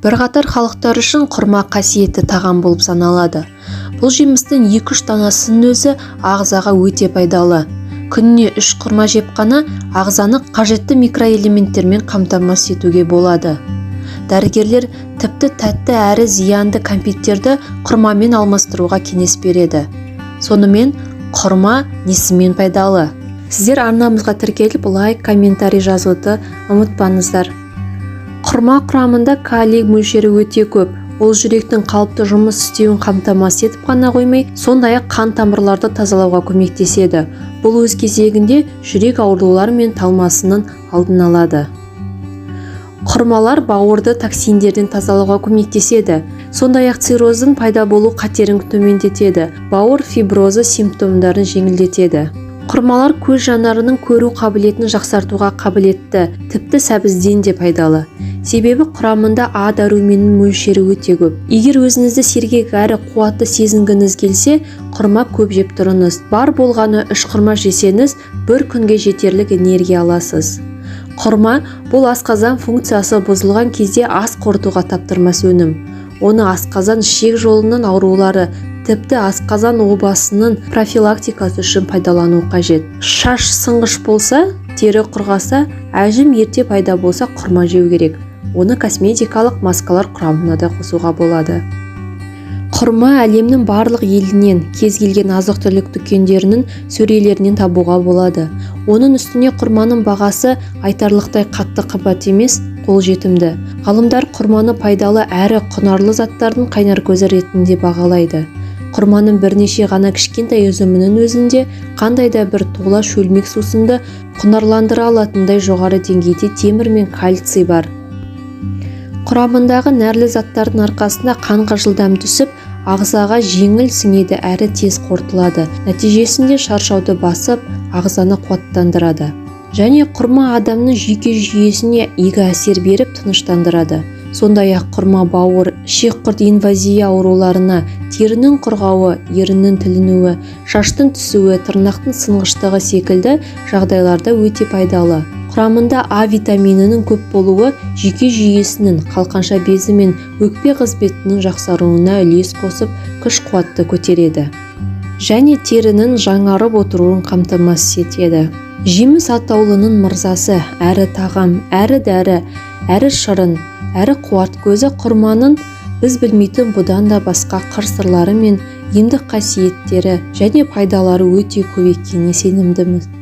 Бірқатар халықтар үшін құрма қасиетті тағам болып саналады. Бұл жемістің 2-3 данасының өзі ағзаға өте пайдалы. Күніне 3 құрма жеп қана ағзаны қажетті микроэлементтермен қамтамасыз етуге болады. Дәрігерлер тіпті тәтті әрі зиянды кәмпиттерді құрмамен алмастыруға кеңес береді. Сонымен құрма несімен пайдалы? Сіздер арнамызға тіркеліп лайк, комментарий жазуды ұмытпаңыздар. Құрма құрамында калий мөлшері өте көп. Ол жүректің қалыпты жұмыс істеуін қамтамасыз етіп қана қоймай, сондай-ақ қан тамырларды тазалауға көмектеседі. Бұл өз кезегінде жүрек аурулары мен талмасының алдын алады. Құрмалар бауырды токсиндерден тазалауға көмектеседі. Сондай-ақ цирроздың пайда болу қатерін төмендетеді. Бауыр фиброзы симптомдарын жеңілдетеді. Құрмалар көз жанарының көру қабілетін жақсартуға қабілетті, тіпті сәбізден де пайдалы. Себебі құрамында А дәрумενінің мөлшері өте көп. Егер өзіңізді сергек әрі қуатты сезінгіңіз келсе, құрма көп жеп тұрыңыз. Бар болғаны 3 құрма жесеңіз, бір күнге жетерлік энергия аласыз. Құрма бұл асқазан функциясы бұзылған кезде ас қорытуға таптырмас өнім. Оны асқазан ішек жолының аурулары, тіпті асқазан обасының профилактикасы үшін пайдалану қажет. Шаш сынғыш болса, тері құрғаса, әжім ерте пайда болса құрма жеу керек. Оны косметикалық маскалар құрамына да қосуға болады. Құрма әлемнің барлық елінен, кез келген азық-түлік дүкендерінің сөрелерінен табуға болады. Оның үстіне құрманың бағасы айтарлықтай қатты қымбат емес, қолжетімді. Ғалымдар құрманы пайдалы әрі құнарлы заттардың қайнар көзі ретінде бағалайды. Құрманың бірнеше ғана кішкентай үзімінің өзінде қандай да бір тола шөлмек сусынды құнарландыра алатындай жоғары деңгейде темір мен кальций бар. Құрамындағы нәрлі заттардың арқасында қанға жылдам түсіп, ағзаға жеңіл сіңеді әрі тез қорытылады. Нәтижесінде шаршауды басып, ағзаны қуаттандырады. Және құрма адамның жүйке жүйесіне игі әсер беріп тыныштандырады. Сондай-ақ құрма бауыр, ішек-құрт инвазия ауруларына, терінің құрғауы, еріннің тілінуі, шаштың түсуі, тырнақтың сынғыштығы секілді жағдайларда өте пайдалы. Құрамында А витаминінің көп болуы жүйке жүйесінің, қалқанша безі мен өкпе қызметінің жақсаруына үлес қосып, күш-қуатты көтереді. Және терінің жаңарып отыруын қамтамасыз етеді. Жеміс атаулының мырзасы, әрі тағам, әрі дәрі, әрі шырын, әрі қуат көзі құрманың біз білмейтін бұдан да басқа қыр-сырлары мен емдік қасиеттері және пайдалары өте көп екеніне сенімдіміз.